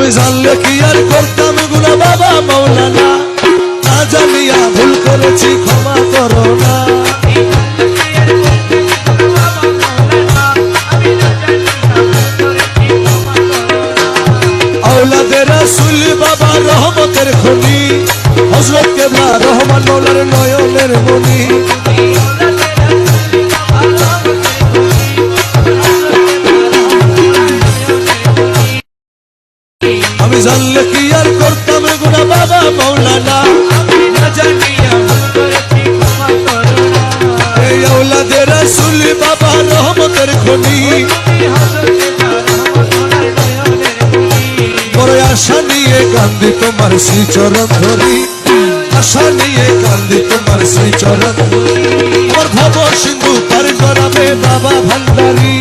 আমি জানলে কি আর করতাম গুনাহ বাবা মাওলানা, না জানিয়া ভুল করেছি ক্ষমা করো না। আওলাদে রাসূল বাবা রহমতের খনি, হযরত কেবলা রহমান মৌলার নয়নের মনি। আমি জানলে কি আর করতাম গুনাহ বাবা মাওলানা, না জানিয়া ভুল করেছি ক্ষমা করো না। এই আওলাদে রাসূল বাবা রহমতের খনি, বড় আশা নিয়ে কান্দি তোমার শ্রীচরণ ধরি, আশা নিয়ে কান্দি তোমার শ্রীচরণ ধরি। আমার ভব সিন্ধু পার করাবে বাবা ভান্ডারী।